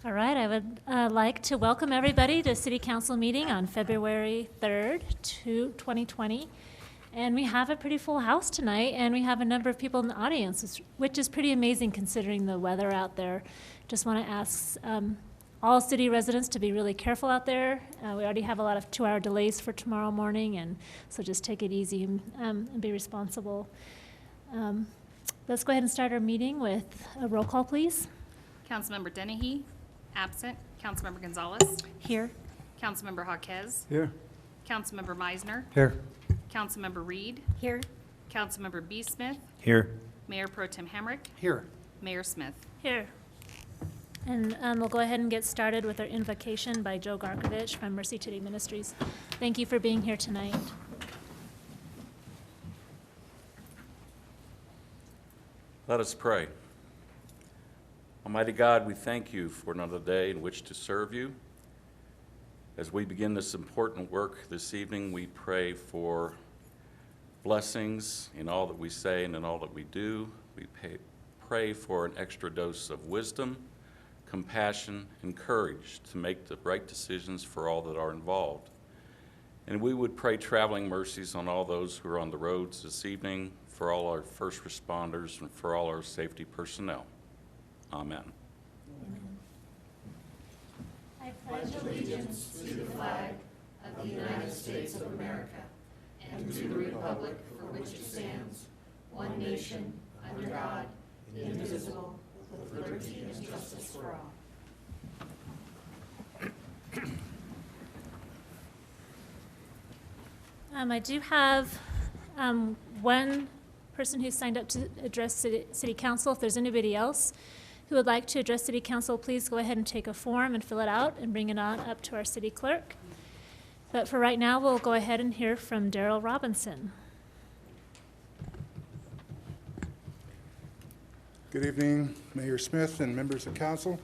All right, I would like to welcome everybody to City Council meeting on February 3rd, 2020. And we have a pretty full house tonight, and we have a number of people in the audience, which is pretty amazing considering the weather out there. Just want to ask all city residents to be really careful out there. We already have a lot of 2-hour delays for tomorrow morning, and so just take it easy and be responsible. Let's go ahead and start our meeting with a roll call, please. Councilmember Dennehy, absent. Councilmember Gonzalez. Here. Councilmember Jaquez. Here. Councilmember Meisner. Here. Councilmember Reed. Here. Councilmember B. Smith. Here. Mayor Pro Tem Hamrick. Here. Mayor Smith. Here. And we'll go ahead and get started with our invocation by Joe Garkovich from Mercy City Ministries. Thank you for being here tonight. Let us pray. Almighty God, we thank you for another day in which to serve you. As we begin this important work this evening, we pray for blessings in all that we say and in all that we do. We pray for an extra dose of wisdom, compassion, and courage to make the right decisions for all that are involved. And we would pray traveling mercies on all those who are on the roads this evening, for all our first responders, and for all our safety personnel. Amen. I pledge allegiance to the flag of the United States of America and to the republic for which it stands, one nation, under God, indivisible, with liberty and justice for all. I do have one person who signed up to address City Council. If there's anybody else who would like to address City Council, please go ahead and take a form and fill it out and bring it on up to our city clerk. But for right now, we'll go ahead and hear from Daryl Robinson. Good evening, Mayor Smith and members of council.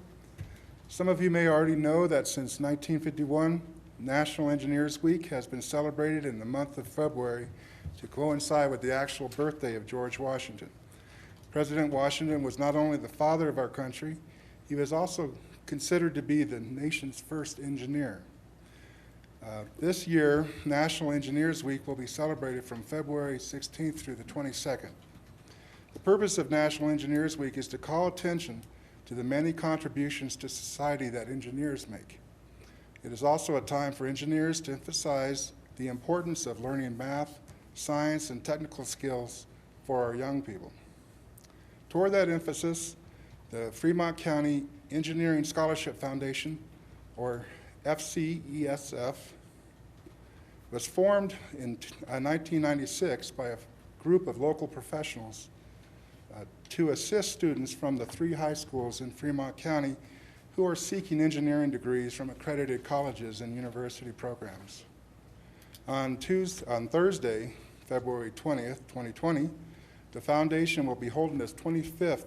Some of you may already know that since 1951, National Engineers Week has been celebrated in the month of February to coincide with the actual birthday of George Washington. President Washington was not only the father of our country, he was also considered to be the nation's first engineer. This year, National Engineers Week will be celebrated from February 16th through the 22nd. The purpose of National Engineers Week is to call attention to the many contributions to society that engineers make. It is also a time for engineers to emphasize the importance of learning math, science, and technical skills for our young people. Toward that emphasis, the Fremont County Engineering Scholarship Foundation, or FCESF, was formed in 1996 by a group of local professionals to assist students from the 3 high schools in Fremont County who are seeking engineering degrees from accredited colleges and university programs. On Thursday, February 20th, 2020, the foundation will be holding its 25th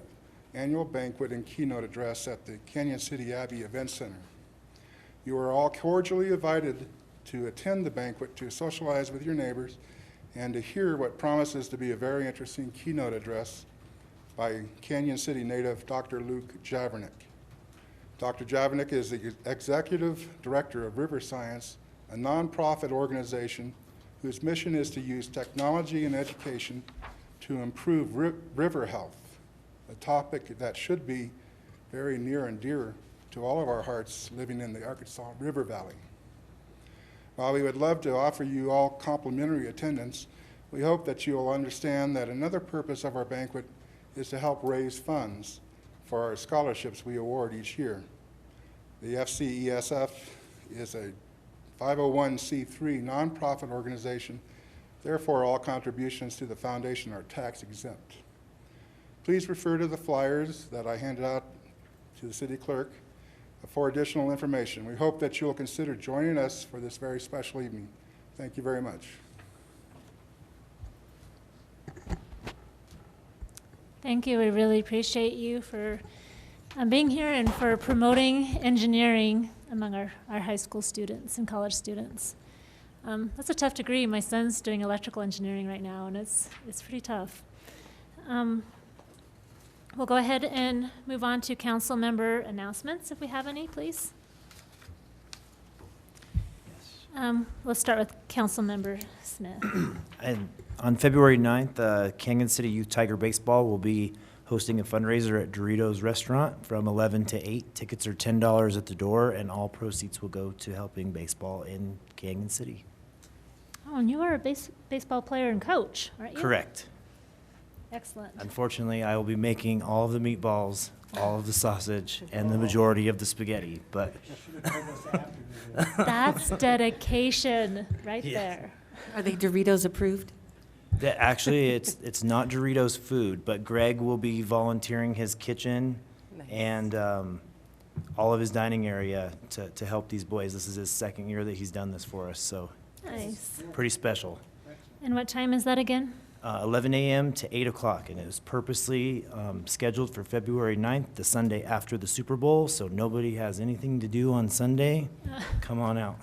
annual banquet and keynote address at the Canyon City Abbey Event Center. You are all cordially invited to attend the banquet to socialize with your neighbors and to hear what promises to be a very interesting keynote address by Canyon City native Dr. Luke Javernick. Dr. Javernick is the Executive Director of River Science, a nonprofit organization whose mission is to use technology and education to improve river health, a topic that should be very near and dear to all of our hearts living in the Arkansas River Valley. While we would love to offer you all complimentary attendance, we hope that you will understand that another purpose of our banquet is to help raise funds for our scholarships we award each year. The FCESF is a 501c3 nonprofit organization. Therefore, all contributions to the foundation are tax exempt. Please refer to the flyers that I handed out to the city clerk for additional information. We hope that you'll consider joining us for this very special evening. Thank you very much. Thank you. We really appreciate you for being here and for promoting engineering among our high school students and college students. That's a tough degree. My son's doing electrical engineering right now, and it's pretty tough. we'll go ahead and move on to council member announcements, if we have any, please. Let's start with council member Smith. And on February 9th, Canyon City Youth Tiger Baseball will be hosting a fundraiser at Doritos Restaurant from 11 to 8. Tickets are $10 at the door, and all proceeds will go to helping baseball in Canyon City. Oh, and you are a baseball player and coach, aren't you? Correct. Excellent. Unfortunately, I will be making all of the meatballs, all of the sausage, and the majority of the spaghetti, but That's dedication right Yes. there. Are they Doritos approved? actually, it's not Doritos food, but Greg will be volunteering his kitchen and all of his dining area to help these boys. This is his second year that he's done this for us, so Nice. pretty special. And what time is that again? 11 a.m. to 8 o'clock, and it was purposely scheduled for February 9th, the Sunday after the Super Bowl, so nobody has anything to do on Sunday. Come on out.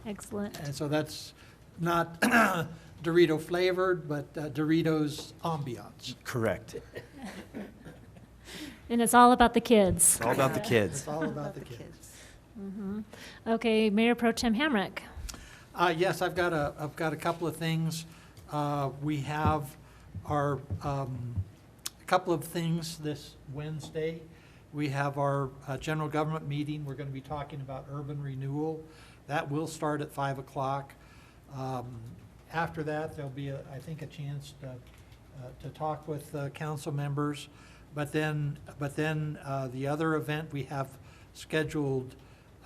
Excellent. And so that's not Dorito flavored, but Doritos ambiance. Correct. And it's all about the kids. It's all about the kids. It's all about the kids. Okay, Mayor Pro Tem Hamrick. Yes, I've got a couple of things. We have our, a couple of things this Wednesday. We have our general government meeting. We're going to be talking about urban renewal. That will start at 5 o'clock. After that, there'll be, I think, a chance to talk with council members. But then the other event we have scheduled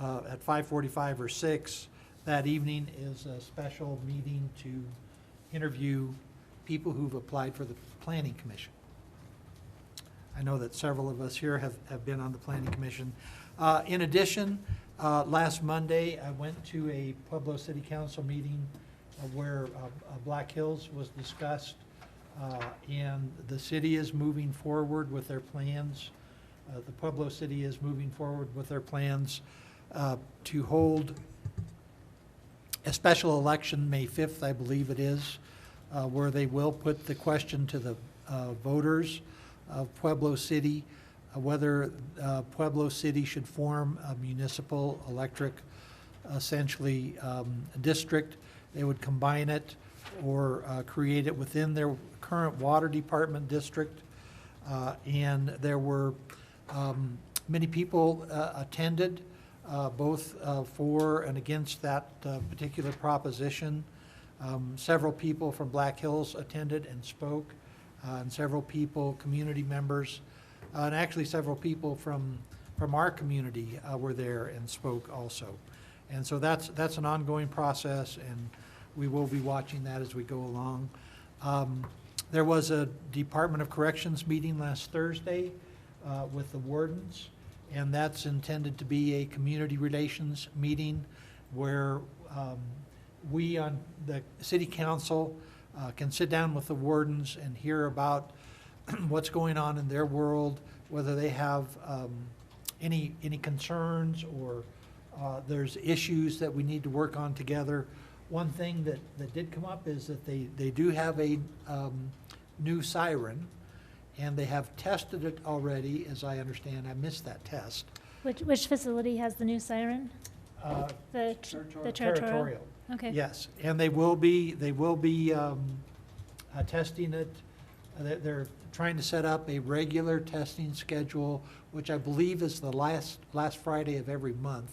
at 5:45 or 6 that evening is a special meeting to interview people who've applied for the Planning Commission. I know that several of us here have been on the Planning Commission. In addition, last Monday, I went to a Pueblo City Council meeting where Black Hills was discussed, and the city is moving forward with their plans. The Pueblo City is moving forward with their plans to hold a special election May 5th, I believe it is, where they will put the question to the voters of Pueblo City, whether Pueblo City should form a municipal electric, essentially, district. They would combine it or create it within their current water department district. And there were many people attended, both for and against that particular proposition. Several people from Black Hills attended and spoke, and several people, community members, and actually several people from our community were there and spoke also. And so that's an ongoing process, and we will be watching that as we go along. There was a Department of Corrections meeting last Thursday with the wardens, and that's intended to be a community relations meeting where we on the city council can sit down with the wardens and hear about what's going on in their world, whether they have any concerns or there's issues that we need to work on together. One thing that did come up is that they do have a new siren, and they have tested it already, as I understand. I missed that test. Which facility has the new siren? The territorial? Okay. Yes, and they will be testing it. They're trying to set up a regular testing schedule, which I believe is the last Friday of every month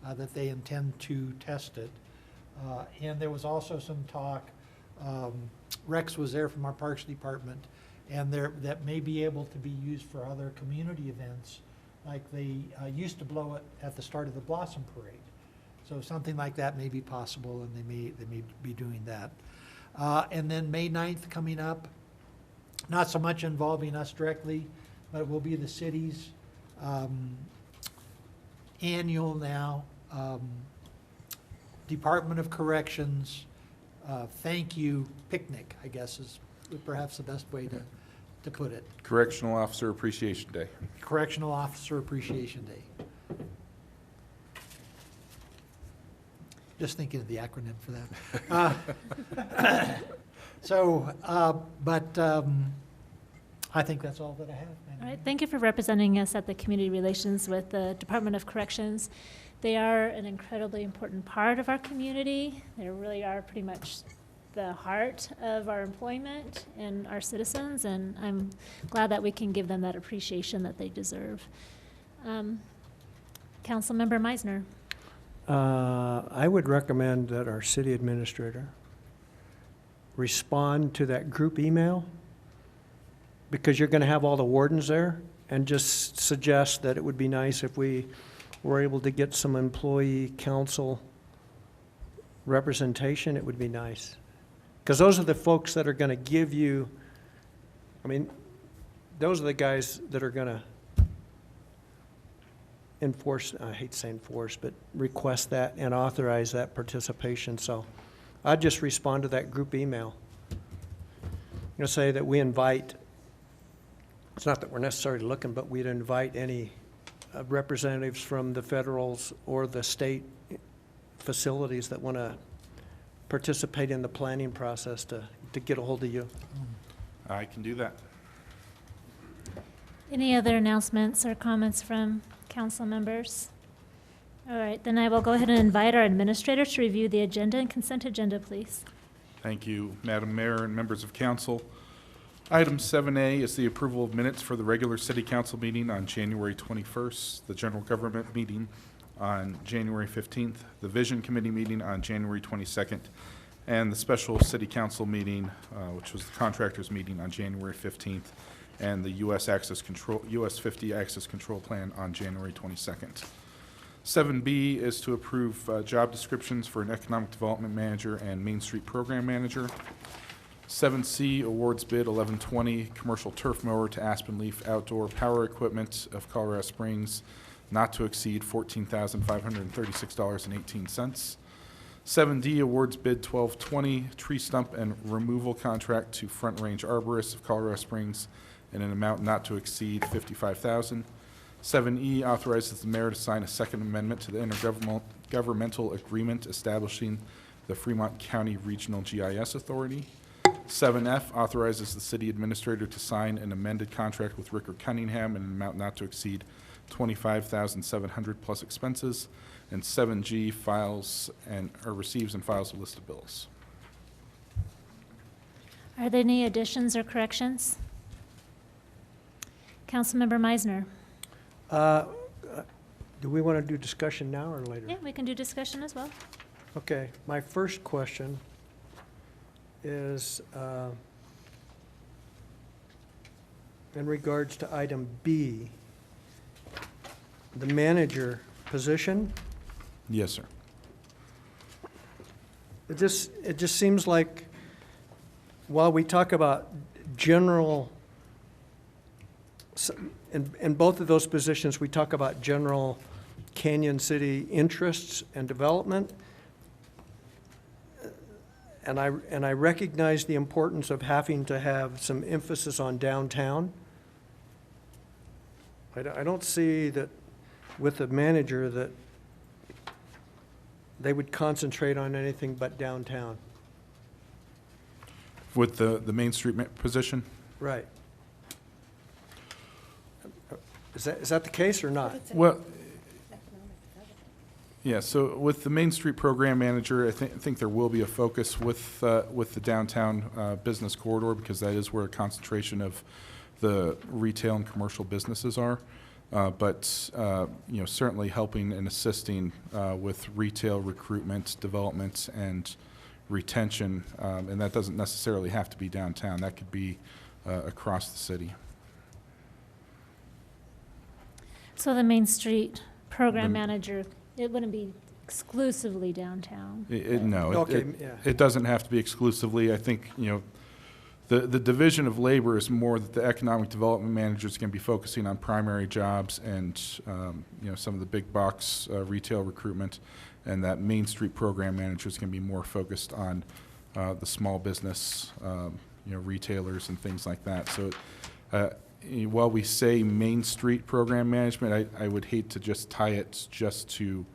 that they intend to test it. And there was also some talk, Rex was there from our Parks Department, and that may be able to be used for other community events, like they used to blow it at the start of the Blossom Parade. So something like that may be possible, and they may be doing that. And then May 9th coming up, not so much involving us directly, but it will be the city's annual now Department of Corrections thank you picnic, I guess is perhaps the best way to put it. Correctional Officer Appreciation Day. Correctional Officer Appreciation Day. Just thinking of the acronym for that. I think that's all that I have. All right, thank you for representing us at the Community Relations with the Department of Corrections. They are an incredibly important part of our community. They really are pretty much the heart of our employment and our citizens, and I'm glad that we can give them that appreciation that they deserve. Councilmember Meisner. I would recommend that our city administrator respond to that group email, because you're going to have all the wardens there, and just suggest that it would be nice if we were able to get some employee council representation. It would be nice. Because those are the folks that are going to give you, I mean, those are the guys that are going to enforce, I hate saying enforce, but request that and authorize that participation. So I'd just respond to that group email. You know, say that we invite, it's not that we're necessarily looking, but we'd invite any representatives from the federals or the state facilities that want to participate in the planning process to get a hold of you. I can do that. Any other announcements or comments from council members? All right, then I will go ahead and invite our administrator to review the agenda and consent agenda, please. Thank you, Madam Mayor and members of council. Item 7A is the approval of minutes for the regular city council meeting on January 21st, the general government meeting on January 15th, the vision committee meeting on January 22nd, and the special city council meeting, which was the contractors meeting on January 15th, and the US 50 access control plan on January 22nd. 7B is to approve job descriptions for an economic development manager and Main Street program manager. 7C awards bid 1120 commercial turf mower to Aspen Leaf Outdoor Power Equipment of Colorado Springs, not to exceed $14,536.18. 7D awards bid 1220 tree stump and removal contract to Front Range Arborists of Colorado Springs in an amount not to exceed $55,000. 7E authorizes the mayor to sign a second amendment to the intergovernmental agreement establishing the Fremont County Regional GIS Authority. 7F authorizes the city administrator to sign an amended contract with Ricker Cunningham in an amount not to exceed $25,700 plus expenses. And 7G receives and files a list of bills. Are there any additions or corrections? Councilmember Meisner. Do we want to do discussion now or later? Yeah, we can do discussion as well. Okay, my first question is in regards to item B, the manager position. Yes, sir. It just seems like while we talk about general, in both of those positions, we talk about general Canyon City interests and development. And I recognize the importance of having to have some emphasis on downtown. I don't see that with the manager that they would concentrate on anything but downtown. With the Main Street position? Right. Is that the case or not? Well, yeah, so with the Main Street program manager, I think there will be a focus with the downtown business corridor, because that is where a concentration of the retail and commercial businesses are. But certainly helping and assisting with retail recruitment, development, and retention, and that doesn't necessarily have to be downtown. That could be across the city. So the Main Street program manager, it wouldn't be exclusively downtown. It doesn't have to be exclusively. I think, the division of labor is more that the economic development managers can be focusing on primary jobs and, some of the big box retail recruitment, and that Main Street program managers can be more focused on the small business, retailers and things like that. So while we say Main Street program management, I would hate to just tie it just to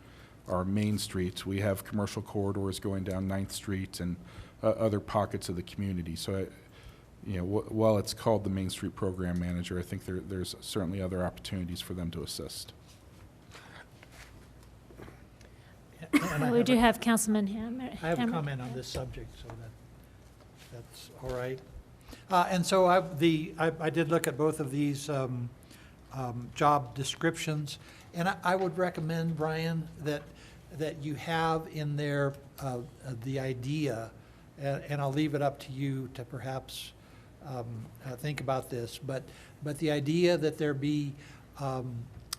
our main streets. We have commercial corridors going down 9th Street and other pockets of the community. So while it's called the Main Street Program Manager, I think there's certainly other opportunities for them to assist. And We do have Councilman I have a Hamrick. comment on this subject, so that's all right. And so I did look at both of these job descriptions, and I would recommend, Brian, that you have in there the idea, and I'll leave it up to you to perhaps think about this, but the idea that there be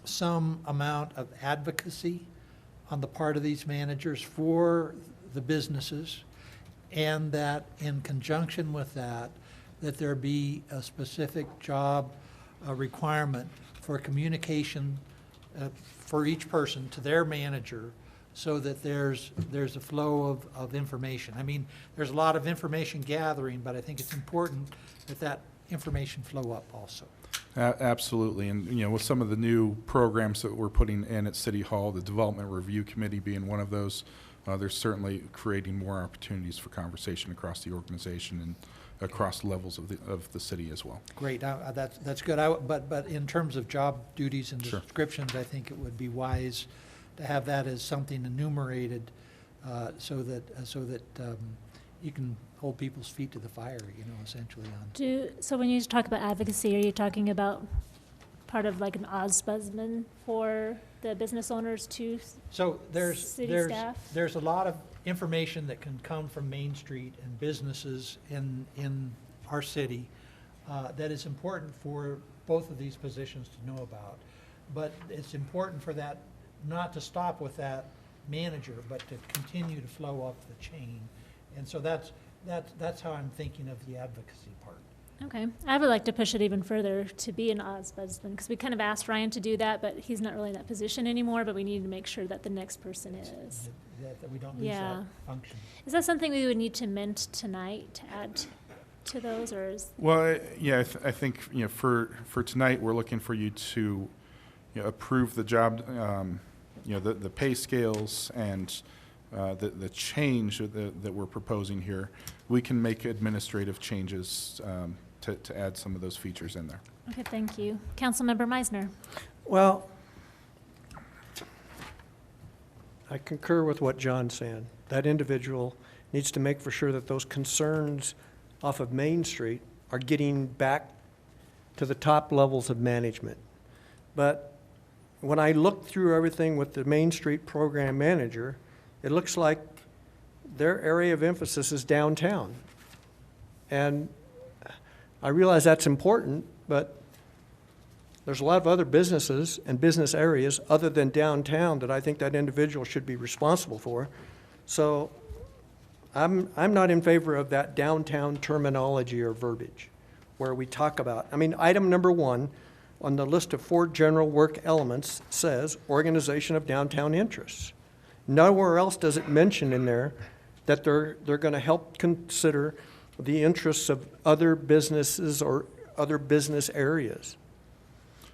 some amount of advocacy on the part of these managers for the businesses, and that in conjunction with that there be a specific job requirement for communication for each person to their manager, so that there's a flow of information. I mean, there's a lot of information gathering, but I think it's important that information flow up also. Absolutely, and with some of the new programs that we're putting in at City Hall, the Development Review Committee being one of those, there's certainly creating more opportunities for conversation across the organization and across levels of the city as well. Great, that's good. But in terms of job duties and Sure. descriptions, I think it would be wise to have that as something enumerated, so that you can hold people's feet to the fire, essentially on. So when you talk about advocacy, are you talking about part of like an ombudsman for the business owners too? So City staff? there's a lot of information that can come from Main Street and businesses in our city that is important for both of these positions to know about. But it's important for that not to stop with that manager, but to continue to flow up the chain. And so that's how I'm thinking of the advocacy part. Okay, I would like to push it even further to be an ombudsman, because we kind of asked Ryan to do that, but he's not really in that position anymore, but we need to make sure that the next person is. That we don't lose Yeah. that function. Is that something we would need to amend tonight to add to those, or is? Well, yeah, I think, for tonight, we're looking for you to, approve the job, the pay scales and the change that we're proposing here. We can make administrative changes to add some of those features in there. Okay, thank you. Councilmember Meisner. Well, I concur with what John's saying. That individual needs to make for sure that those concerns off of Main Street are getting back to the top levels of management. But when I look through everything with the Main Street Program Manager, it looks like their area of emphasis is downtown. And I realize that's important, but there's a lot of other businesses and business areas other than downtown that I think that individual should be responsible for. So I'm not in favor of that downtown terminology or verbiage where we talk about, item number 1 on the list of 4 general work elements says organization of downtown interests. Nowhere else does it mention in there that they're going to help consider the interests of other businesses or other business areas.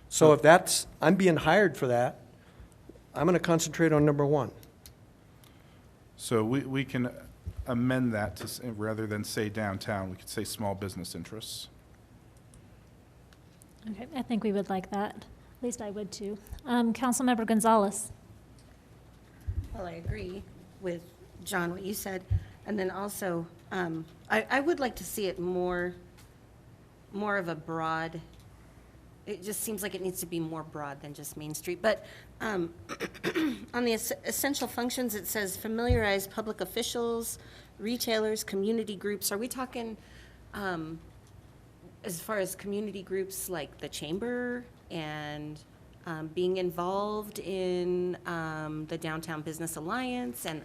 So if I'm being hired for that, I'm going to concentrate on number 1. So we can amend that to, rather than say downtown, we could say small business interests. Okay, I think we would like that. At least I would too. Councilmember Gonzalez. Well, I agree with John, what you said. And then also, I would like to see it more of a broad, it just seems like it needs to be more broad than just Main Street. But on the essential functions, it says familiarize public officials, retailers, community groups. Are we talking as far as community groups like the chamber and being involved in the Downtown Business Alliance and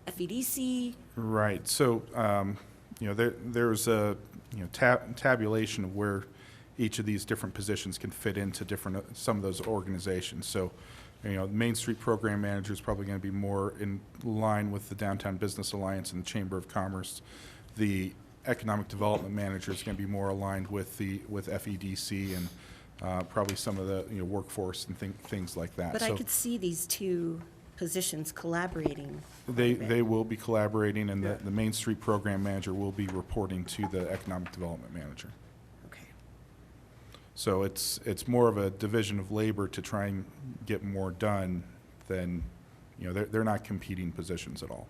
FEDC? Right. So, there's a tabulation of where each of these different positions can fit into some of those organizations. So, Main Street Program Manager is probably going to be more in line with the Downtown Business Alliance and the Chamber of Commerce. The Economic Development Manager is going to be more aligned with FEDC and probably some of the workforce and things like that. But I could see these two positions collaborating? They will be collaborating, and Yeah. the Main Street Program Manager will be reporting to the Economic Development Manager. Okay. So it's more of a division of labor to try and get more done than, they're not competing positions at all.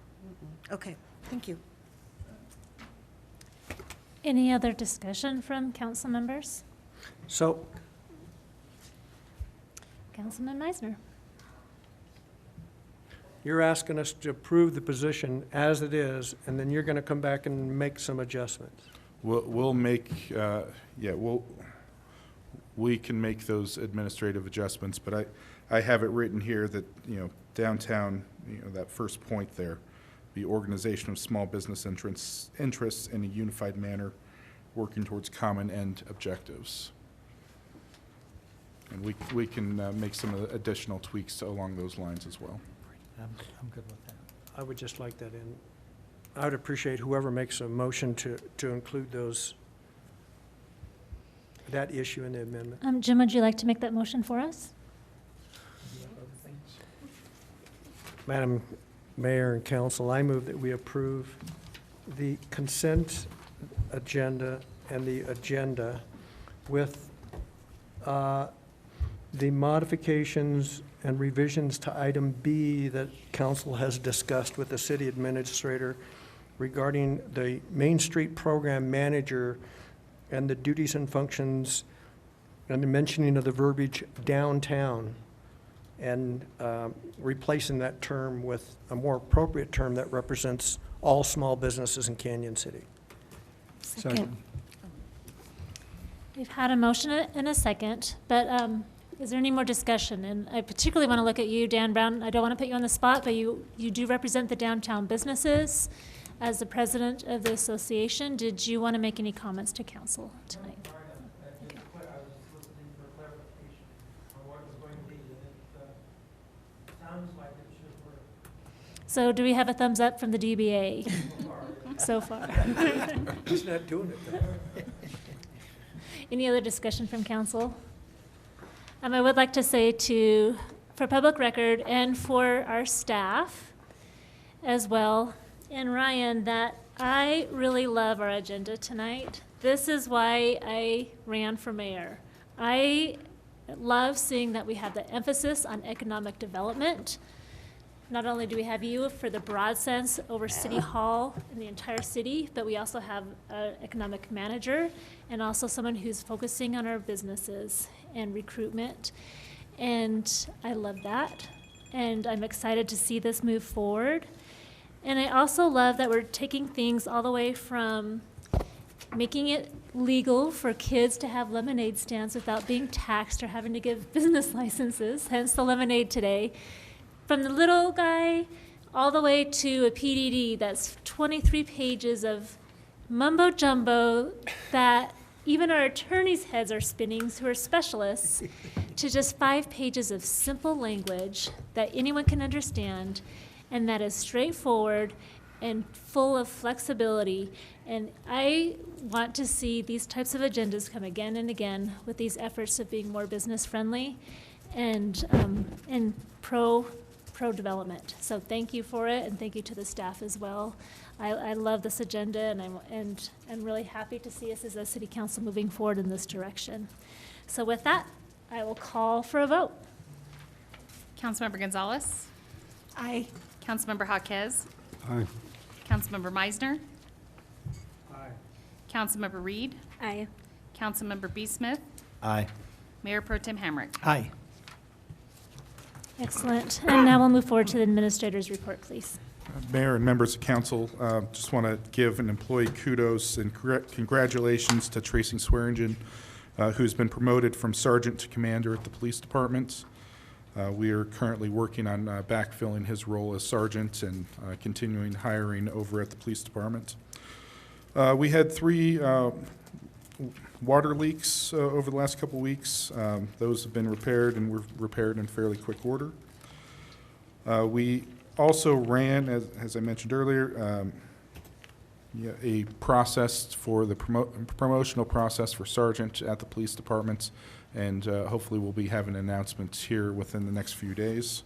Okay, thank you. Any other discussion from council members? So, Councilman Meisner. you're asking us to approve the position as it is, and then you're gonna come back and make some adjustments. We'll make, we can make those administrative adjustments, but I have it written here that, downtown, that first point there, the organization of small business interests in a unified manner, working towards common end objectives. And we can make some additional tweaks along those lines as well. I'm good with that. I would just like that in. I would appreciate whoever makes a motion to include that issue in the amendment. Jim, would you like to make that motion for us? Madam Mayor and Council, I move that we approve the consent agenda and the agenda with the modifications and revisions to item B that council has discussed with the city administrator regarding the Main Street Program Manager and the duties and functions and the mentioning of the verbiage downtown, and replacing that term with a more appropriate term that represents all small businesses in Canyon City. Second. We've had a motion and a second, but is there any more discussion? And I particularly want to look at you, Dan Brown. I don't want to put you on the spot, but you do represent the downtown businesses as the president of the association. Did you want to make any comments to council tonight? Okay. So do we have a thumbs up from the DBA so far? He's not doing it though. Any other discussion from council? I would like to say for public record and for our staff as well, and Ryan, that I really love our agenda tonight. This is why I ran for mayor. I love seeing that we have the emphasis on economic development. Not only do we have you for the broad sense over City Hall and the entire city, but we also have an economic manager and also someone who's focusing on our businesses and recruitment. And I love that. And I'm excited to see this move forward. And I also love that we're taking things all the way from making it legal for kids to have lemonade stands without being taxed or having to give business licenses, hence the lemonade today. From the little guy all the way to a PDD that's 23 pages of mumbo jumbo that even our attorneys' heads are spinning, who are specialists, to just 5 pages of simple language that anyone can understand and that is straightforward and full of flexibility. And I want to see these types of agendas come again and again with these efforts of being more business friendly and pro-development. So thank you for it, and thank you to the staff as well. I love this agenda, and I'm really happy to see us as a city council moving forward in this direction. So with that, I will call for a vote. Councilmember Gonzalez? Aye. Councilmember Jaquez? Aye. Councilmember Meisner? Aye. Councilmember Reed? Aye. Councilmember B. Smith? Aye. Mayor Pro Tem Hamrick? Aye. Excellent. And now we'll move forward to the administrator's report, please. Mayor and members of council, just want to give an employee kudos and congratulations to Tracy Swearingen, who's been promoted from sergeant to commander at the police department. We are currently working on backfilling his role as sergeant and continuing hiring over at the police department. We had 3 water leaks over the last couple weeks. Those have been repaired and were repaired in fairly quick order. We also ran, as I mentioned earlier, a process for the promotional process for sergeant at the police department, and hopefully we'll be having announcements here within the next few days.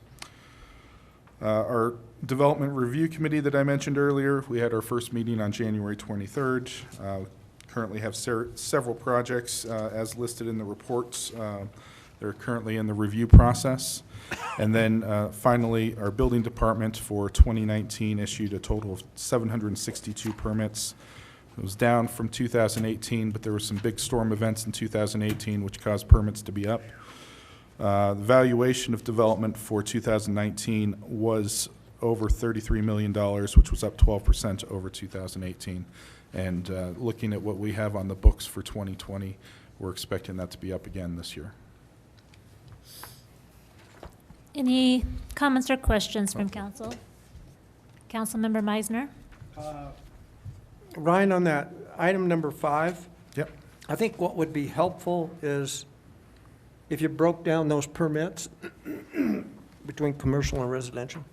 Our Development Review Committee that I mentioned earlier, we had our first meeting on January 23rd. Currently have several projects as listed in the reports. They're currently in the review process. And then finally, our building department for 2019 issued a total of 762 permits. It was down from 2018, but there were some big storm events in 2018 which caused permits to be up. The valuation of development for 2019 was over $33 million, which was up 12% over 2018. And looking at what we have on the books for 2020, we're expecting that to be up again this year. Any comments or questions from council? Councilmember Meisner? Ryan, on that item number 5, Yep. I think what would be helpful is if you broke down those permits between commercial and residential.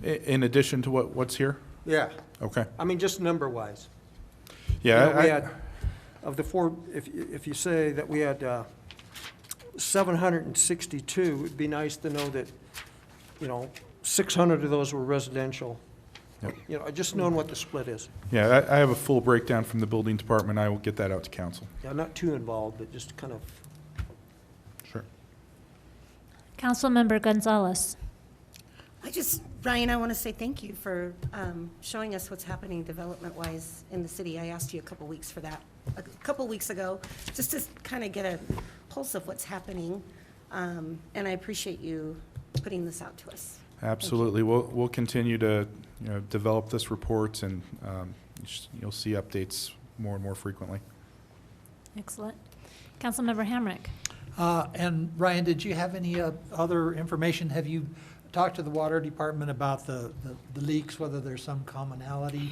In addition to what's here? Yeah. Okay. I mean, just number-wise. Yeah. You know, we had, of the 4, if you say that we had 762, it'd be nice to know that, 600 of those were residential. Yep. Just knowing what the split is. Yeah, I have a full breakdown from the building department. I will get that out to council. Yeah, not too involved, but just kind of. Sure. Councilmember Gonzalez? Ryan, I want to say thank you for showing us what's happening development-wise in the city. I asked you a couple weeks ago, just to kind of get a pulse of what's happening, and I appreciate you putting this out to us. Absolutely. We'll continue to develop this report, and you'll see updates more and more frequently. Excellent. Councilmember Hamrick? And Ryan, did you have any other information? Have you talked to the water department about the leaks, whether there's some commonality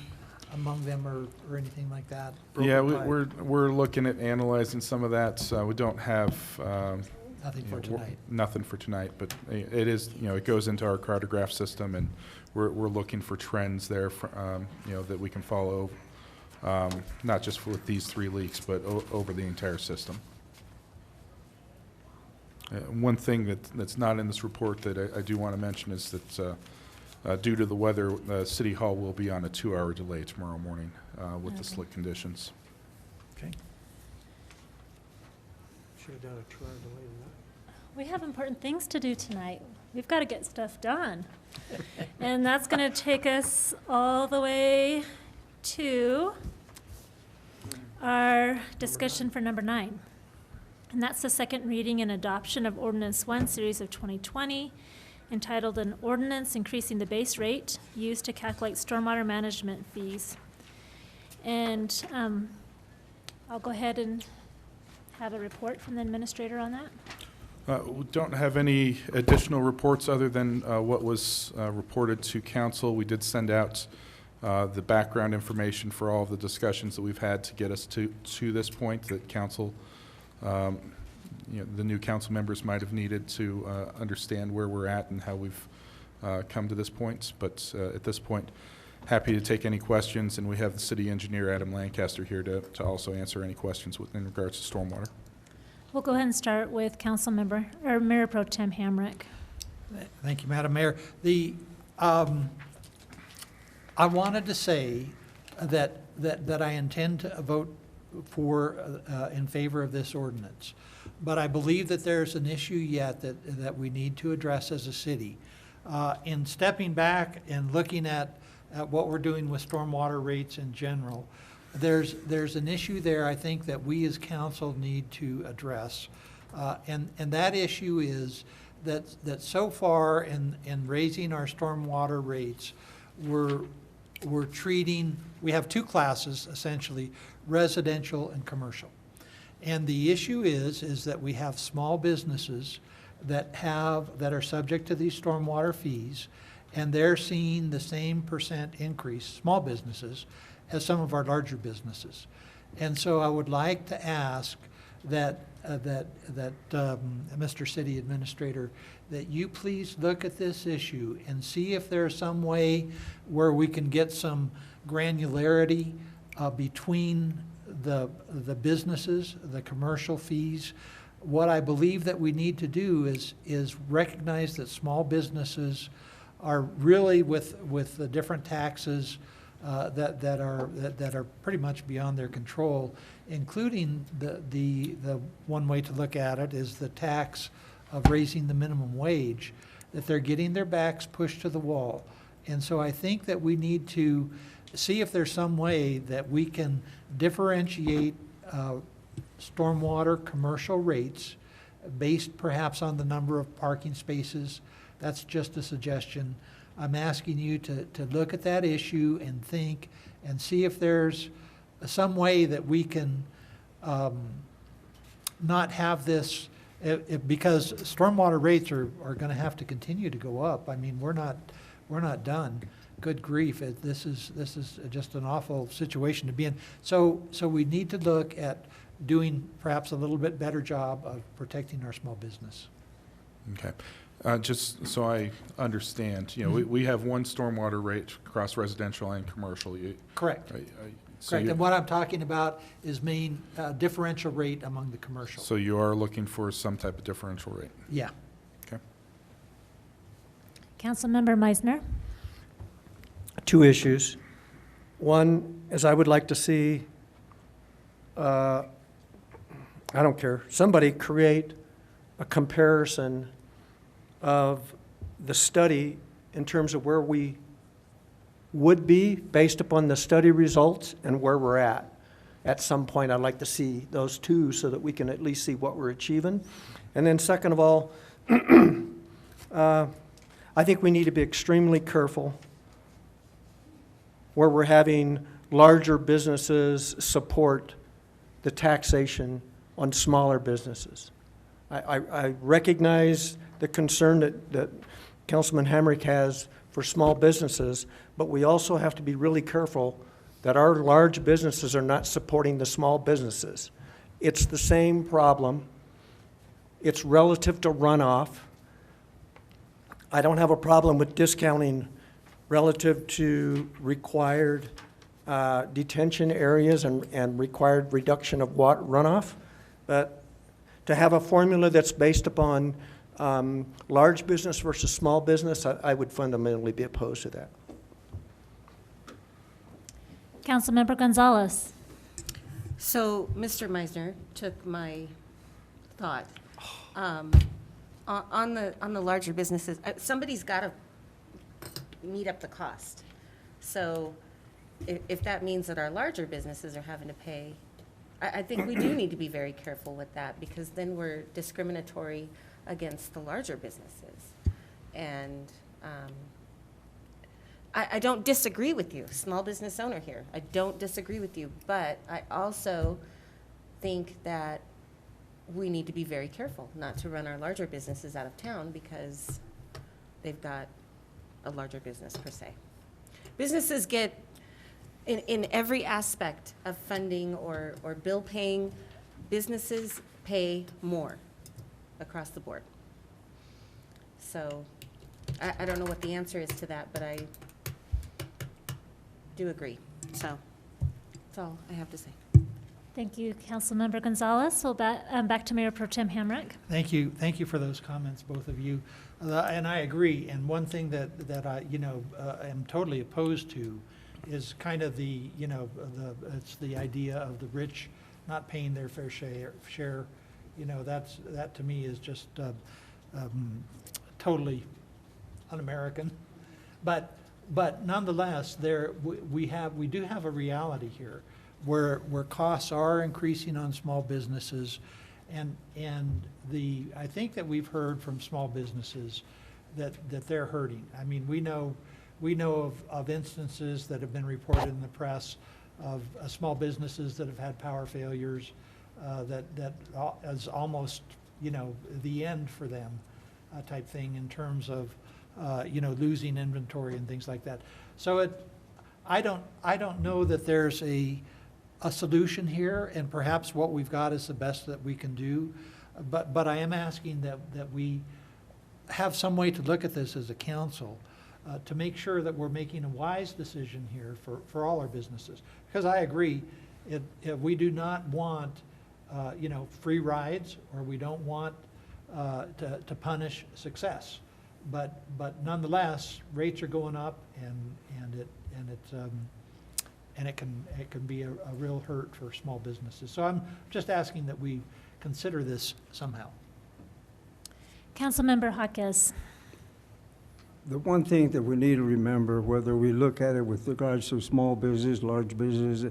among them or anything like that? Yeah, Broken pipe. we're looking at analyzing some of that. We don't have Nothing for tonight. nothing for tonight, but it is, it goes into our cartograph system, and we're looking for trends there, that we can follow, not just with these 3 leaks, but over the entire system. One thing that's not in this report that I do want to mention is that due to the weather, City Hall will be on a 2-hour delay tomorrow morning with the slick conditions. Okay. Should have done a 2-hour delay than that. We have important things to do tonight. We've got to get stuff done. And that's going to take us all the way to our discussion for number 9. And that's the second reading and adoption of Ordinance 1, Series of 2020, entitled An Ordinance Increasing the Base Rate Used to Calculate Stormwater Management Fees. And I'll go ahead and have a report from the administrator on that. We don't have any additional reports other than what was reported to council. We did send out the background information for all of the discussions that we've had to get us to this point that council, the new council members might have needed to understand where we're at and how we've come to this point. But at this point, happy to take any questions, and we have the city engineer, Adam Lancaster, here to also answer any questions in regards to stormwater. We'll go ahead and start with Mayor Pro Tem Hamrick. Thank you, Madam Mayor. I wanted to say that I intend to vote in favor of this ordinance, but I believe that there's an issue yet that we need to address as a city. In stepping back and looking at what we're doing with stormwater rates in general, there's an issue there I think that we as council need to address. And that issue is that so far in raising our stormwater rates, we're treating, we have 2 classes essentially, residential and commercial. And the issue is that we have small businesses that are subject to these stormwater fees, and they're seeing the same percent increase, small businesses, as some of our larger businesses. And so I would like to ask that Mr. City Administrator, that you please look at this issue and see if there's some way where we can get some granularity between the businesses, the commercial fees, what I believe that we need to do is recognize that small businesses are really with the different taxes that are pretty much beyond their control, including the one way to look at it is the tax of raising the minimum wage, that they're getting their backs pushed to the wall. And so I think that we need to see if there's some way that we can differentiate stormwater commercial rates based perhaps on the number of parking spaces. That's just a suggestion. I'm asking you to look at that issue and think and see if there's some way that we can not have this, because stormwater rates are going to have to continue to go up. I mean, we're not done. Good grief, this is just an awful situation to be in. So we need to look at doing perhaps a little bit better job of protecting our small business. Okay. Just so I understand, we have one stormwater rate across residential and commercial. Correct. So Correct. And what I'm talking about is main differential rate among the commercial. So you are looking for some type of differential rate? Yeah. Okay. Councilmember Meisner? Two issues. One is I would like to see, I don't care, somebody create a comparison of the study in terms of where we would be based upon the study results and where we're at. At some point, I'd like to see those two so that we can at least see what we're achieving. And then second of all, I think we need to be extremely careful where we're having larger businesses support the taxation on smaller businesses. I recognize the concern that Councilman Hamrick has for small businesses, but we also have to be really careful that our large businesses are not supporting the small businesses. It's the same problem. It's relative to runoff. I don't have a problem with discounting relative to required detention areas and required reduction of water runoff, but to have a formula that's based upon large business versus small business, I would fundamentally be opposed to that. Councilmember Gonzalez? So Mr. Meisner took my thought. On the larger businesses, somebody's got to meet up the cost. So if that means that our larger businesses are having to pay, I think we do need to be very careful with that, because then we're discriminatory against the larger businesses. And I don't disagree with you, small business owner here. I don't disagree with you, but I also think that we need to be very careful not to run our larger businesses out of town because they've got a larger business per se. Businesses get, in every aspect of funding or bill paying, businesses pay more across the board. So I don't know what the answer is to that, but I do agree. So that's all I have to say. Thank you, Councilmember Gonzalez. So back to Mayor Pro Tem Hamrick. Thank you for those comments, both of you. And I agree. And one thing that I, am totally opposed to is kind of it's the idea of the rich not paying their fair share. That to me is just totally un-American. But nonetheless, we do have a reality here where costs are increasing on small businesses, and I think that we've heard from small businesses that they're hurting. I mean, we know of instances that have been reported in the press of small businesses that have had power failures, that is almost the end for them, type thing in terms of losing inventory and things like that. So I don't know that there's a solution here, and perhaps what we've got is the best that we can do. But I am asking that we have some way to look at this as a council to make sure that we're making a wise decision here for all our businesses. Because I agree, we do not want free rides, or we don't want to punish success. But nonetheless, rates are going up, and it can be a real hurt for small businesses. So I'm just asking that we consider this somehow. Councilmember Hawkes. The one thing that we need to remember, whether we look at it with regards to small business, large business,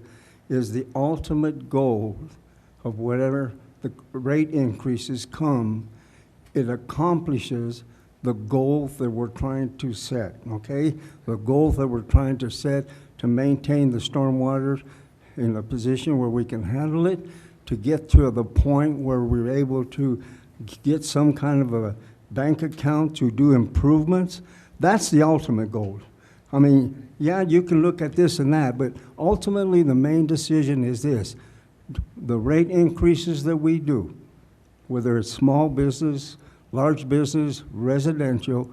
is the ultimate goal of whatever the rate increases come, it accomplishes the goal that we're trying to set, okay? The goal that we're trying to set to maintain the stormwater in a position where we can handle it, to get to the point where we're able to get some kind of a bank account to do improvements. That's the ultimate goal. I mean, yeah, you can look at this and that, but ultimately the main decision is this. The rate increases that we do, whether it's small business, large business, residential,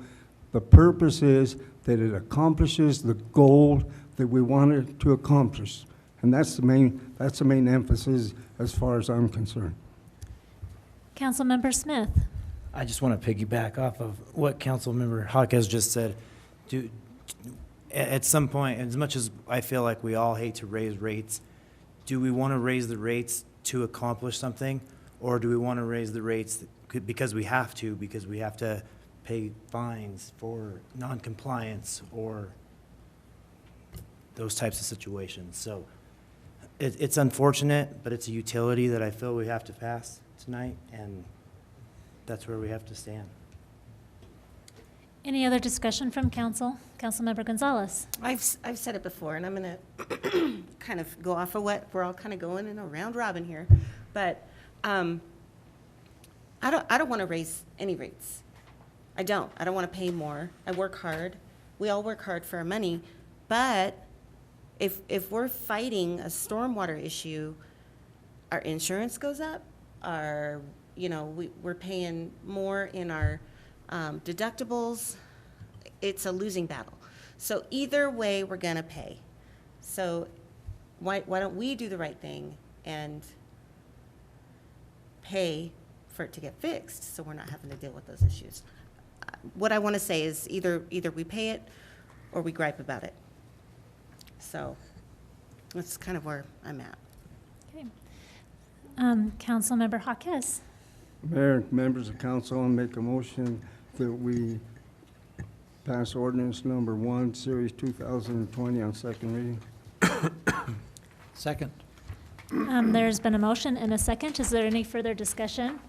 the purpose is that it accomplishes the goal that we wanted to accomplish. And that's the main emphasis as far as I'm concerned. Councilmember Smith. I just want to piggyback off of what Councilmember Hawkes just said. At some point, as much as I feel like we all hate to raise rates, do we want to raise the rates to accomplish something, or do we want to raise the rates because we have to pay fines for non-compliance or those types of situations? So it's unfortunate, but it's a utility that I feel we have to pass tonight, and that's where we have to stand. Any other discussion from council? Councilmember Gonzalez. I've said it before, and I'm going to kind of go off of what we're all kind of going in a round robin here, but I don't want to raise any rates. I don't want to pay more. I work hard. We all work hard for our money, but if we're fighting a stormwater issue, our insurance goes up. We're paying more in our deductibles. It's a losing battle. So either way, we're gonna pay. So why don't we do the right thing and pay for it to get fixed, so we're not having to deal with those issues? What I want to say is either we pay it or we gripe about it. So that's kind of where I'm at. Okay. Councilmember Hawkes. Mayor, members of council, I make a motion that we pass ordinance number 1, series 2020 on second reading. Second. There's been a motion and a second. Is there any further discussion?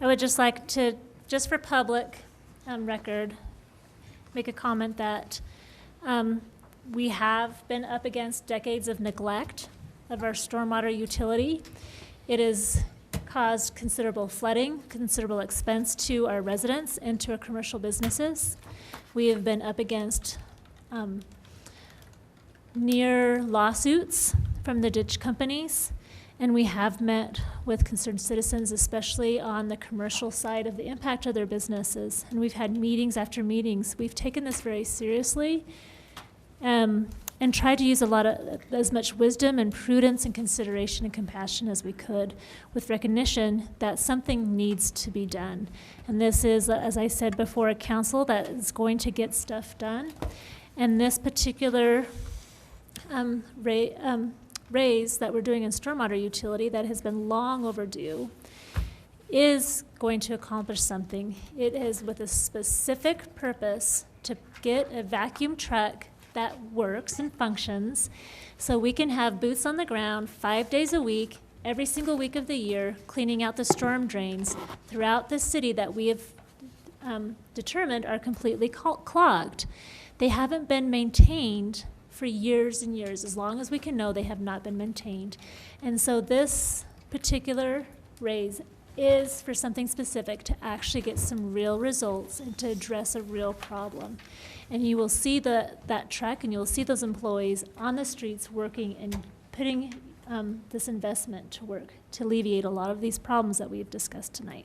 I would just like to, just for public record, make a comment that we have been up against decades of neglect of our stormwater utility. It has caused considerable flooding, considerable expense to our residents and to our commercial businesses. We have been up against near lawsuits from the ditch companies, and we have met with concerned citizens, especially on the commercial side, of the impact of their businesses. And we've had meetings after meetings. We've taken this very seriously and tried to use as much wisdom and prudence and consideration and compassion as we could, with recognition that something needs to be done. And this is, as I said before, a council that is going to get stuff done. And this particular raise that we're doing in stormwater utility that has been long overdue is going to accomplish something. It is with a specific purpose to get a vacuum truck that works and functions so we can have boots on the ground 5 days a week, every single week of the year, cleaning out the storm drains throughout the city that we have determined are completely clogged. They haven't been maintained for years and years. As long as we can know, they have not been maintained. And so this particular raise is for something specific to actually get some real results and to address a real problem. And you will see that truck, and you'll see those employees on the streets working and putting this investment to work to alleviate a lot of these problems that we've discussed tonight.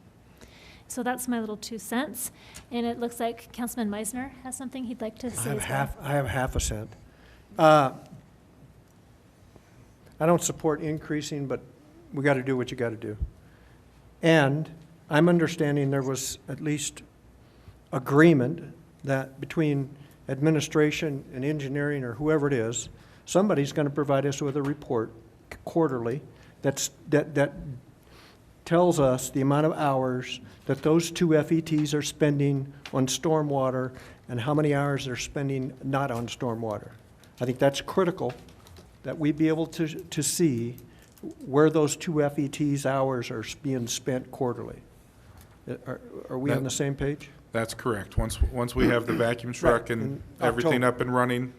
So that's my little 2 cents. And it looks like Councilman Meisner has something he'd like to say as well. I have half a cent. I don't support increasing, but we got to do what you got to do. And I'm understanding there was at least agreement that between administration and engineering or whoever it is, somebody's going to provide us with a report quarterly that tells us the amount of hours that those two FETs are spending on stormwater and how many hours they're spending not on stormwater. I think that's critical, that we be able to see where those two FETs hours are being spent quarterly. Are we on the same page? That's correct. Once we have the vacuum truck and everything up and running,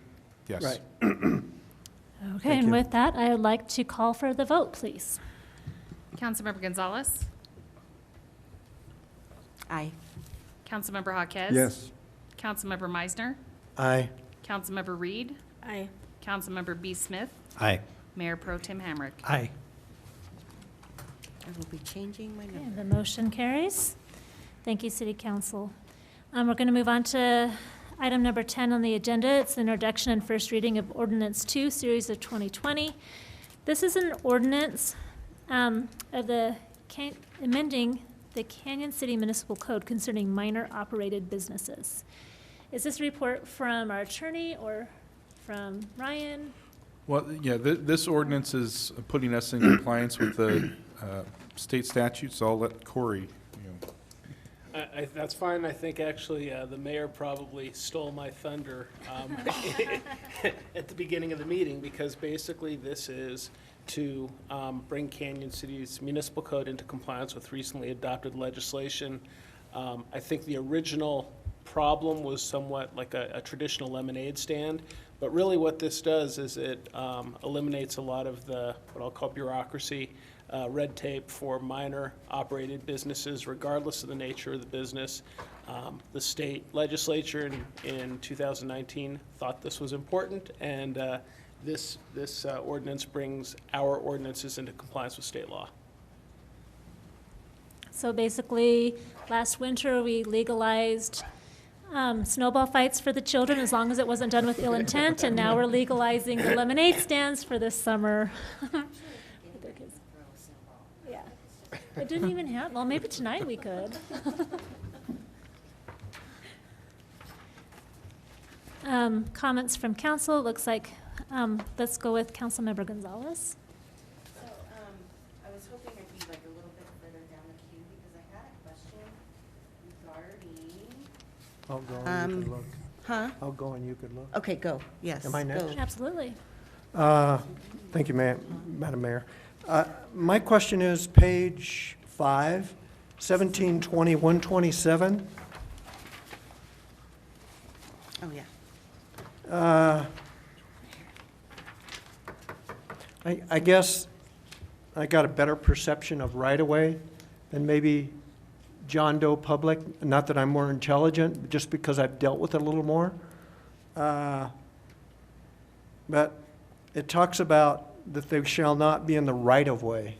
yes. Right. Okay, and with that, I would like to call for the vote, please. Councilmember Gonzalez? Aye. Councilmember Jaquez? Yes. Councilmember Meisner? Aye. Councilmember Reed? Aye. Councilmember B. Smith? Aye. Mayor Pro Tem Hamrick? Aye. I will be changing my Okay, number. the motion carries. Thank you, City Council. We're going to move on to item number 10 on the agenda. It's the introduction and first reading of Ordinance 2, Series of 2020. This is an ordinance of amending the Canyon City Municipal Code concerning minor operated businesses. Is this a report from our attorney or from Ryan? Well, yeah, this ordinance is putting us in compliance with the state statutes, so I'll let Corey, That's fine. I think actually the mayor probably stole my thunder at the beginning of the meeting, because basically this is to bring Canyon City's municipal code into compliance with recently adopted legislation. I think the original problem was somewhat like a traditional lemonade stand, but really what this does is it eliminates a lot of the, what I'll call bureaucracy, red tape for minor operated businesses, regardless of the nature of the business. The state legislature in 2019 thought this was important, and this ordinance brings our ordinances into compliance with state law. So basically, last winter, we legalized snowball fights for the children as long as it wasn't done with ill intent, and now we're legalizing the lemonade stands for this summer. Yeah. It didn't even happen. Well, maybe tonight we could. Comments from council. Looks like, let's go with Councilmember Gonzalez. So, I was hoping I'd be like a little bit further down the queue, because I had a question regarding. I'll go and you can look. Huh? I'll go and you can look. Okay, go, yes. Am I next? go. Absolutely. Thank you, Madam Mayor. My question is page 5, 1720, 127. Oh, yeah. I guess I got a better perception of right-of-way than maybe John Doe Public. Not that I'm more intelligent, but just because I've dealt with it a little more. But it talks about that they shall not be in the right-of-way.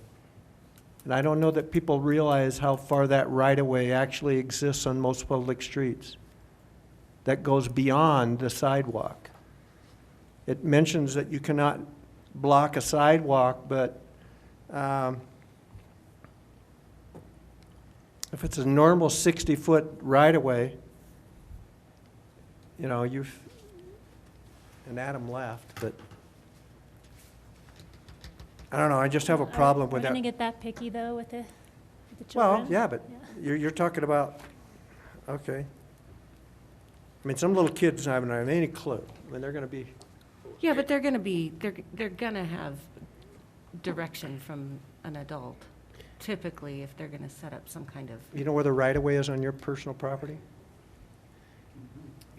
And I don't know that people realize how far that right-of-way actually exists on most public streets. That goes beyond the sidewalk. It mentions that you cannot block a sidewalk, but if it's a normal 60-foot right-of-way, you know, and Adam left, but I don't know, I just have a problem with We're that. going to get that picky, though, with the Well, children. yeah, but you're talking about, okay. I mean, some little kids haven't any clue. I mean, they're going to be, Yeah, but they're gonna have direction from an adult, typically, if they're gonna set up some kind of. you know where the right-of-way is on your personal property?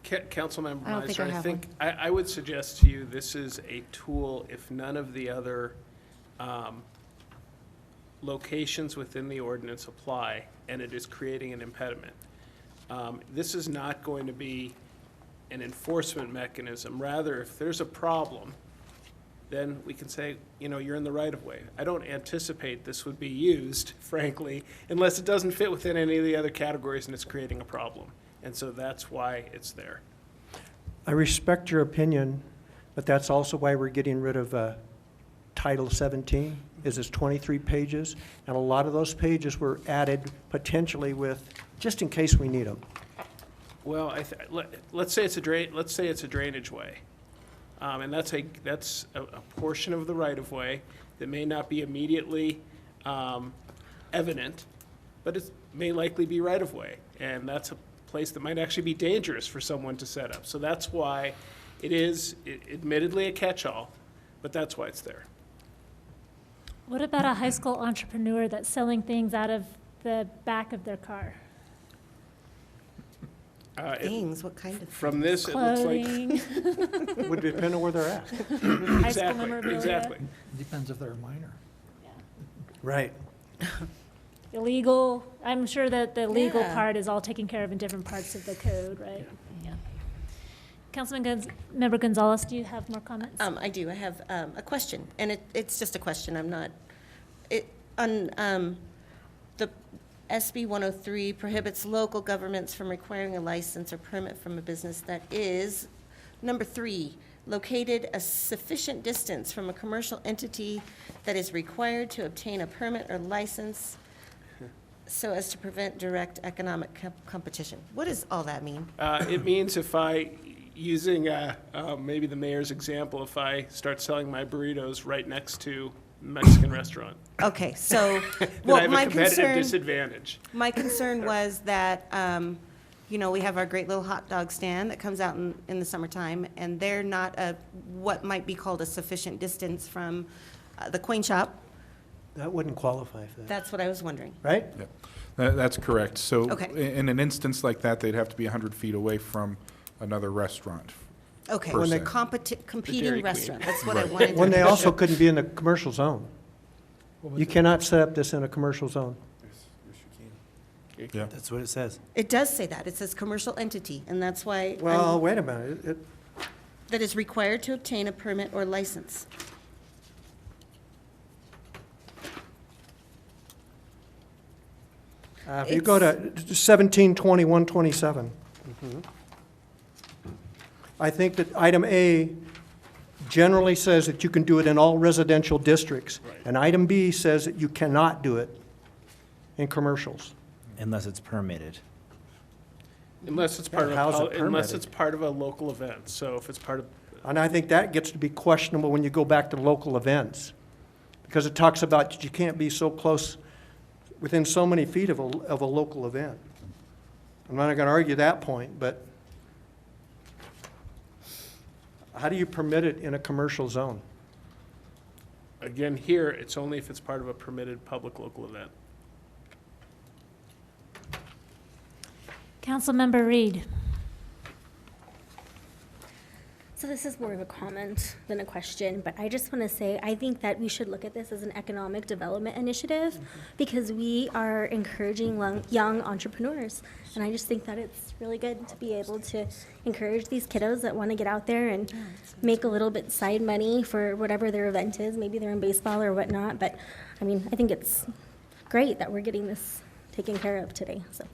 Councilmember I don't think I Meisner, have I would suggest to you, this is a tool if none of the other locations within the ordinance apply, and it is creating an impediment. This is not going to be an enforcement mechanism. Rather, if there's a problem, then we can say, you know, you're in the right-of-way. I don't anticipate this would be used, frankly, unless it doesn't fit within any of the other categories and it's creating a problem. And so that's why it's there. I respect your opinion, but that's also why we're getting rid of Title 17. is it's 23 pages, and a lot of those pages were added potentially with, just in case we need them. Well, let's say it's a drainage way. And that's a portion of the right-of-way that may not be immediately evident, but it may likely be right-of-way. And that's a place that might actually be dangerous for someone to set up. So that's why it is admittedly a catch-all, but that's why it's there. What about a high school entrepreneur that's selling things out of the back of their car? Things, what kind of? From this, it looks like. Clothing, Would depend on where they're at. high school Exactly, memorabilia. exactly. Depends if they're a minor. Right. Illegal, I'm sure that the legal Yeah. part is all taken care of in different parts of the code, right? Yeah. Member Gonzalez, do you have more comments? I do. I have a question, and it's just a question. I'm not, the SB 103 prohibits local governments from requiring a license or permit from a business that is, number 3, located a sufficient distance from a commercial entity that is required to obtain a permit or license so as to prevent direct economic competition. What does all that mean? It means if using maybe the mayor's example, if I start selling my burritos right next to a Mexican restaurant, Okay, so, then I well, have a my competitive concern, disadvantage. my concern was that, we have our great little hot dog stand that comes out in the summertime, and they're not what might be called a sufficient distance from the coin shop. That wouldn't qualify for that, That's what I was wondering. right? Yeah, that's correct. So Okay. in an instance like that, they'd have to be 100 feet away from another restaurant. Okay, Per when they're se. Dairy competing Queen. restaurant, that's what I Right. wanted to. When they also couldn't be in the commercial zone. You cannot set up this in a commercial zone. Yeah. That's what it says. It does say that. It says commercial entity, and that's why Well, wait a minute. that is required to obtain a permit or license. If you go to 172127, I think that item A generally says that you can do it in all residential districts. And item B says that you cannot do it in commercials. Unless it's permitted. Unless it's part of, how's it unless permitted? it's part of a local event. So if it's part of, And I think that gets to be questionable when you go back to local events. Because it talks about that you can't be so close, within so many feet of a local event. I'm not gonna argue that point, but how do you permit it in a commercial zone? again, here, it's only if it's part of a permitted public local event. Councilmember Reed. So this is more of a comment than a question, but I just want to say, I think that we should look at this as an economic development initiative because we are encouraging young entrepreneurs. And I just think that it's really good to be able to encourage these kiddos that want to get out there and make a little bit side money for whatever their event is. Maybe they're in baseball or whatnot, but I mean, I think it's great that we're getting this taken care of today, so.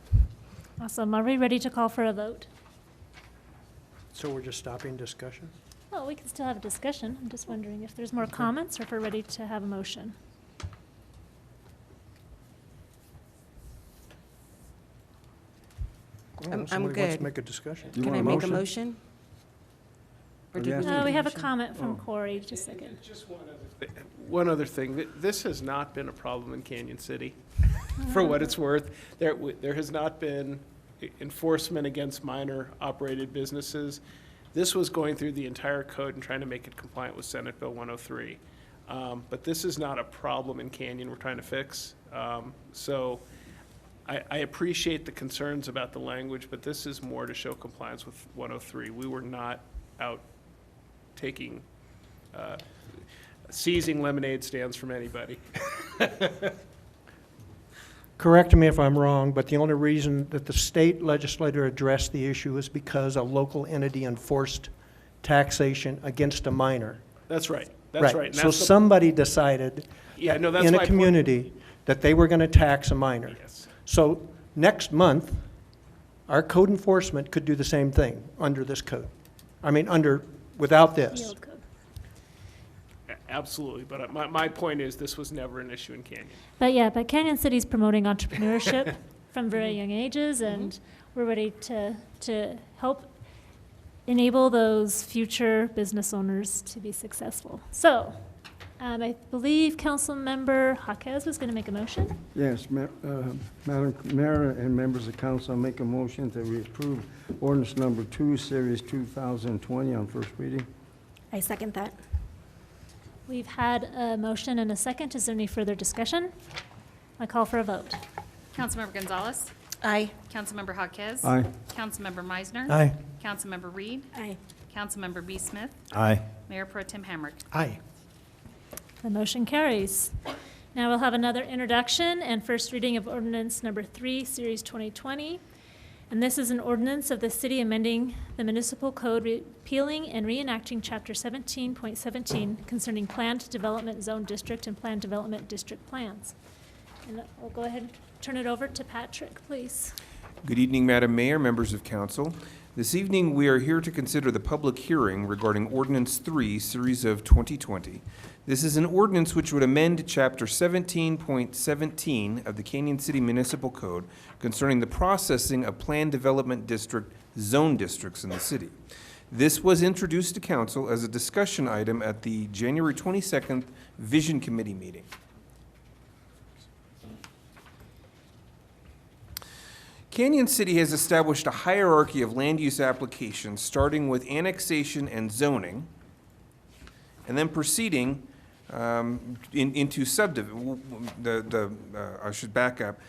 Awesome. Are we ready to call for a vote? So we're just stopping discussion? Well, we can still have a discussion. I'm just wondering if there's more comments or if we're ready to have a motion. I'm Somebody wants good. to make a discussion. You Can want I a make a motion? motion? Or did we yes. make We have a motion? comment from Corey. Just a second. Just one other thing, this has not been a problem in Canyon City, for what it's worth. There has not been enforcement against minor operated businesses. This was going through the entire code and trying to make it compliant with Senate Bill 103. But this is not a problem in Canyon we're trying to fix. So I appreciate the concerns about the language, but this is more to show compliance with 103. We were not out taking, seizing lemonade stands from anybody. Correct me if I'm wrong, but the only reason that the state legislature addressed the issue is because a local entity enforced taxation against a minor. That's right, that's right. And So that's the- somebody decided Yeah, no, that's in my a point. community that they were going to tax a minor. Yes. So next month, our code enforcement could do the same thing under this code. I mean, without The this. old code. absolutely. But my point is, this was never an issue in Canyon. But Canyon City's promoting entrepreneurship from very young ages, and we're ready to help enable those future business owners to be successful. So, I believe Councilmember Jaquez was going to make a motion. Yes, Madam Mayor and members of council, I make a motion that we approve ordinance number 2, series 2020 on first reading. I second that. We've had a motion and a second. Is there any further discussion? I call for a vote. Councilmember Gonzalez, Aye. Councilmember Jaquez. Aye. Councilmember Meisner. Aye. Councilmember Reed, Aye. Councilmember B. Smith, Aye. Mayor Pro Tem Hamrick. Aye. The motion carries. Now we'll have another introduction and first reading of ordinance number 3, series 2020. And this is an ordinance of the city amending the municipal code, repealing and reenacting chapter 17.17 concerning planned development zone district and planned development district plans. And I'll go ahead and turn it over to Patrick, please. Good evening, Madam Mayor, members of council. This evening, we are here to consider the public hearing regarding Ordinance 3, Series of 2020. This is an ordinance which would amend Chapter 17.17 of the Canyon City Municipal Code concerning the processing of planned development district zone districts in the city. This was introduced to council as a discussion item at the January 22nd Vision Committee meeting. Canyon City has established a hierarchy of land use applications, starting with annexation and zoning, and then proceeding into subdivision. I should back up.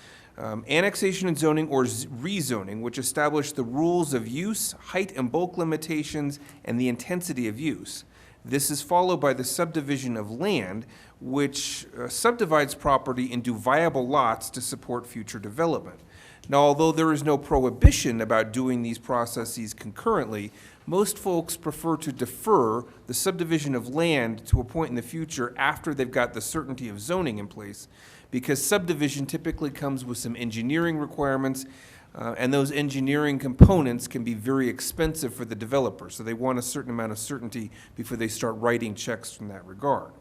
Annexation and zoning or rezoning, which establish the rules of use, height and bulk limitations, and the intensity of use. This is followed by the subdivision of land, which subdivides property into viable lots to support future development. Now, although there is no prohibition about doing these processes concurrently, most folks prefer to defer the subdivision of land to a point in the future after they've got the certainty of zoning in place, because subdivision typically comes with some engineering requirements, and those engineering components can be very expensive for the developer, so they want a certain amount of certainty before they start writing checks from that regard.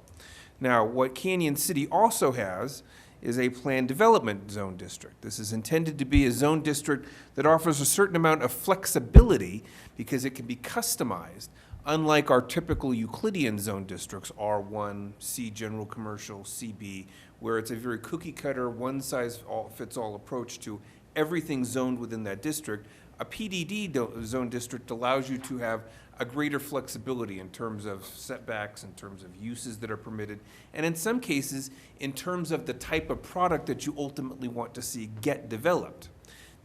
Now, what Canyon City also has is a planned development zone district. This is intended to be a zone district that offers a certain amount of flexibility because it can be customized, unlike our typical Euclidean zone districts, R1, C general commercial, CB, where it's a very cookie cutter, one size fits all approach to everything zoned within that district. A PDD zone district allows you to have a greater flexibility in terms of setbacks, in terms of uses that are permitted, and in some cases, in terms of the type of product that you ultimately want to see get developed.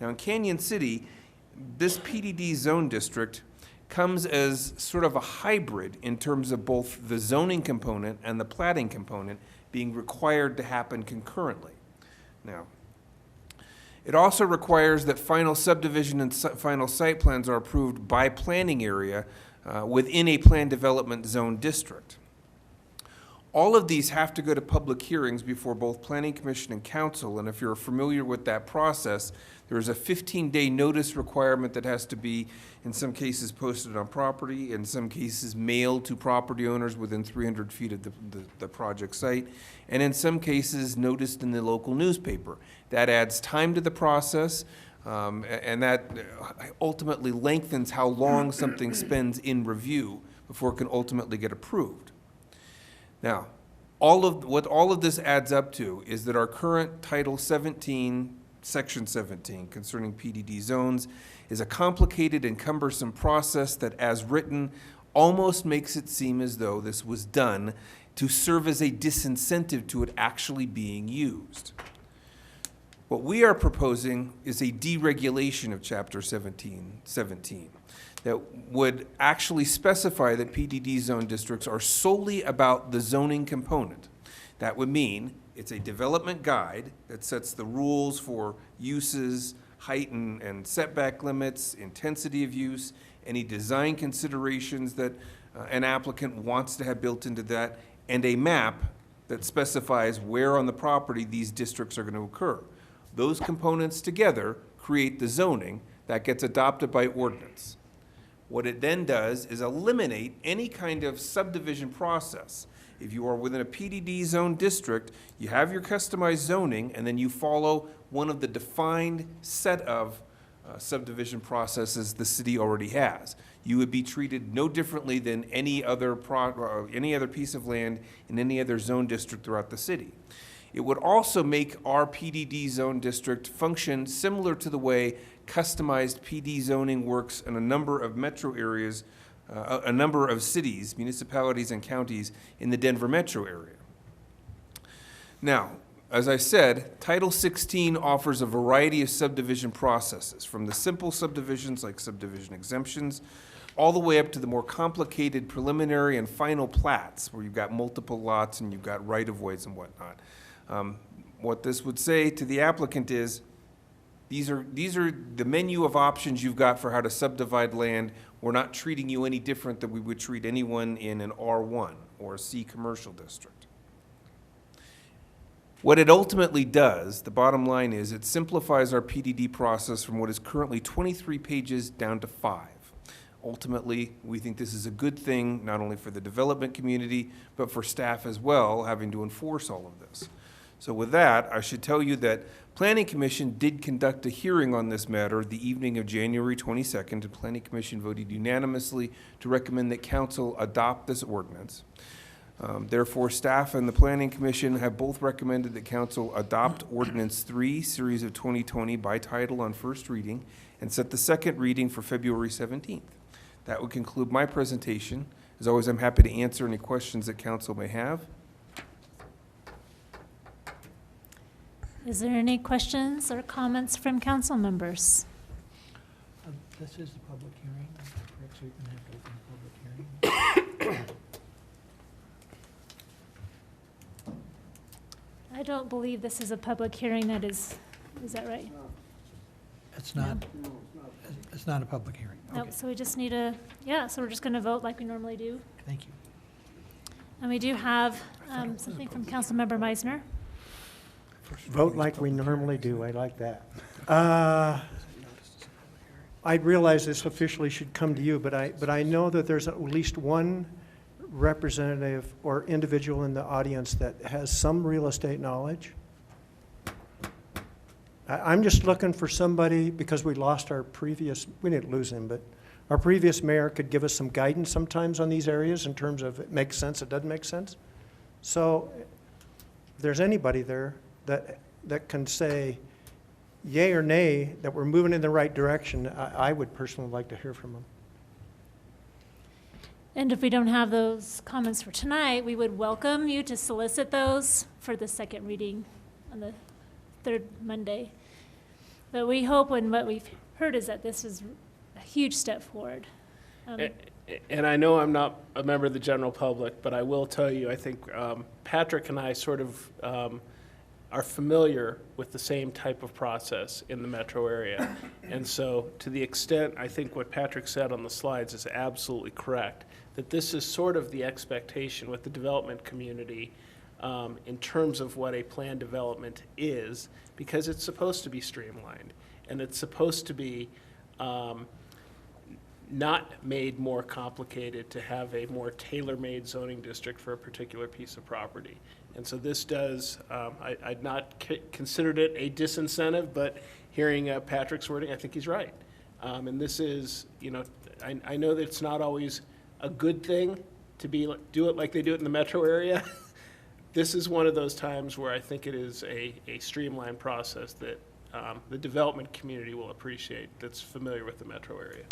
Now, in Canyon City, this PDD zone district comes as sort of a hybrid in terms of both the zoning component and the platting component being required to happen concurrently. Now, it also requires that final subdivision and final site plans are approved by planning area within a planned development zone district. All of these have to go to public hearings before both Planning Commission and Council, and if you're familiar with that process, there is a 15-day notice requirement that has to be, in some cases, posted on property, in some cases mailed to property owners within 300 feet of the project site, and in some cases noticed in the local newspaper. That adds time to the process, and that ultimately lengthens how long something spends in review before it can ultimately get approved. Now, what all of this adds up to is that our current Title 17, Section 17, concerning PDD zones, is a complicated and cumbersome process that, as written, almost makes it seem as though this was done to serve as a disincentive to it actually being used. What we are proposing is a deregulation of Chapter 1717 that would actually specify that PDD zone districts are solely about the zoning component. That would mean it's a development guide that sets the rules for uses, height and setback limits, intensity of use, any design considerations that an applicant wants to have built into that, and a map that specifies where on the property these districts are going to occur. Those components together create the zoning that gets adopted by ordinance. What it then does is eliminate any kind of subdivision process. If you are within a PDD zone district, you have your customized zoning, and then you follow one of the defined set of subdivision processes the city already has. You would be treated no differently than any other piece of land in any other zone district throughout the city. It would also make our PDD zone district function similar to the way customized PD zoning works in a number of metro areas, a number of cities, municipalities, and counties in the Denver metro area. Now, as I said, Title 16 offers a variety of subdivision processes, from the simple subdivisions like subdivision exemptions, all the way up to the more complicated preliminary and final plats, where you've got multiple lots and you've got right-of-ways and whatnot. What this would say to the applicant is, these are the menu of options you've got for how to subdivide land. We're not treating you any different than we would treat anyone in an R1 or a C commercial district. What it ultimately does, the bottom line is, it simplifies our PDD process from what is currently 23 pages down to 5. Ultimately, we think this is a good thing, not only for the development community, but for staff as well, having to enforce all of this. So with that, I should tell you that Planning Commission did conduct a hearing on this matter the evening of January 22nd. The Planning Commission voted unanimously to recommend that council adopt this ordinance. Therefore, staff and the Planning Commission have both recommended that council adopt Ordinance 3, Series of 2020 by title on first reading and set the second reading for February 17th. That would conclude my presentation. As always, I'm happy to answer any questions that council may have. Is there any questions or comments from council members? This is the public hearing, correct, so you're going to have to open the public hearing. I don't believe this is a public hearing that is that right? It's not, it's not a public hearing. Nope, Okay, so we just need a, so we're just going to vote like we normally do. thank you. And we do have something from Councilmember Meisner. Vote like we normally do, I like that. I realize this officially should come to you, but I know that there's at least one representative or individual in the audience that has some real estate knowledge. I'm just looking for somebody, because we lost our previous, we didn't lose him, but our previous mayor could give us some guidance sometimes on these areas in terms of it makes sense, it doesn't make sense. So if there's anybody there that can say yay or nay that we're moving in the right direction, I would personally like to hear from them. And if we don't have those comments for tonight, we would welcome you to solicit those for the second reading on the third Monday. But we hope, and what we've heard is that this is a huge step forward. And I know I'm not a member of the general public, but I will tell you, I think Patrick and I sort of are familiar with the same type of process in the metro area. And so to the extent, I think what Patrick said on the slides is absolutely correct, that this is sort of the expectation with the development community in terms of what a planned development is, because it's supposed to be streamlined and it's supposed to be not made more complicated to have a more tailor-made zoning district for a particular piece of property. And so this does, I'd not considered it a disincentive, but hearing Patrick's wording, I think he's right. And this is, I know that it's not always a good thing to do it like they do it in the metro area. This is one of those times where I think it is a streamlined process that the development community will appreciate that's familiar with the metro area.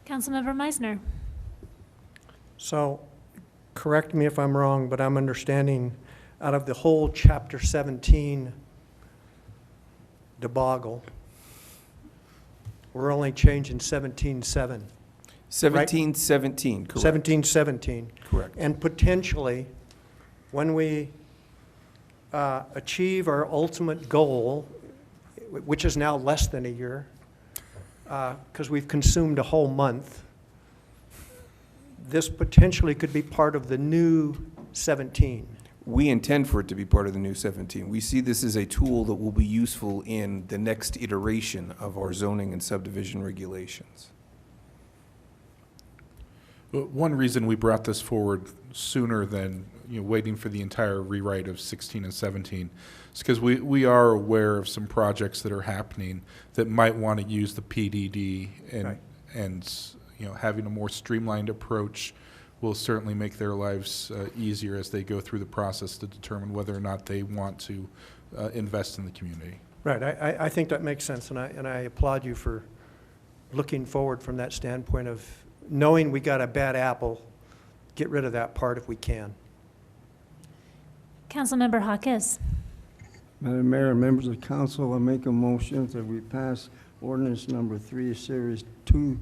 Councilmember Meisner. So, correct me if I'm wrong, but I'm understanding out of the whole Chapter 17 debacle, we're only changing 17.7. 1717, correct. 1717. Correct. And potentially, when we achieve our ultimate goal, which is now less than a year, because we've consumed a whole month, this potentially could be part of the new 17. We intend for it to be part of the new 17. We see this as a tool that will be useful in the next iteration of our zoning and subdivision regulations. One reason we brought this forward sooner than, waiting for the entire rewrite of 16 and 17 is because we are aware of some projects that are happening that might want to use the PDD, Right. and having a more streamlined approach will certainly make their lives easier as they go through the process to determine whether or not they want to invest in the community. Right, I think that makes sense, and I applaud you for looking forward from that standpoint of knowing we got a bad apple, get rid of that part if we can. Councilmember Hawkes. Madam Mayor, members of council, I make a motion that we pass ordinance number 3, series 2,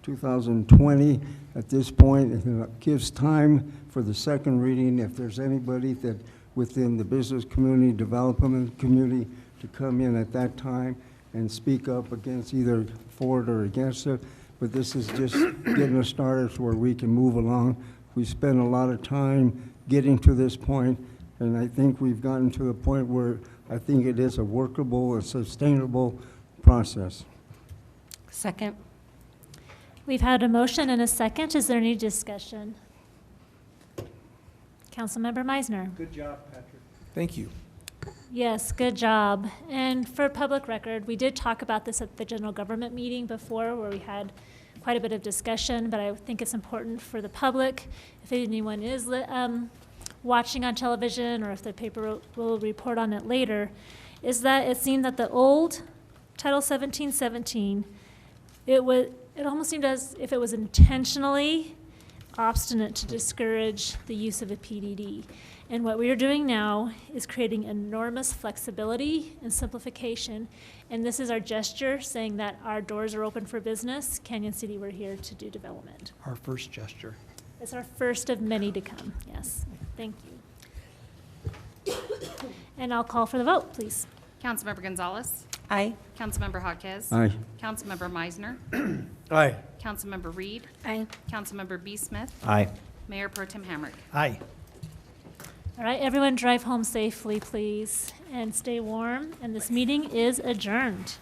2020. At this point, it gives time for the second reading. If there's anybody that within the business community, development community, to come in at that time and speak up against either for it or against it. But this is just getting us started to where we can move along. We spent a lot of time getting to this point, and I think we've gotten to the point where I think it is a workable and sustainable process. Second. We've had a motion and a second. Is there any discussion? Councilmember Meisner. Good job, Patrick. Thank you. Yes, good job. And for public record, we did talk about this at the general government meeting before where we had quite a bit of discussion, but I think it's important for the public, if anyone is watching on television or if the paper will report on it later, is that it seemed that the old Title 1717, it almost seemed as if it was intentionally obstinate to discourage the use of a PDD. And what we are doing now is creating enormous flexibility and simplification. And this is our gesture saying that our doors are open for business. Canyon City, we're here to do development. Our first gesture. It's our first of many to come. Yes, thank you. And I'll call for the vote, please. Councilmember Gonzalez. Aye. Councilmember Hawkes. Aye. Councilmember Meisner. Aye. Councilmember Reed. Aye. Councilmember B. Smith. Aye. Mayor Pro Tem Hamrick. Aye. All right, everyone drive home safely, please, and stay warm. And this meeting is adjourned.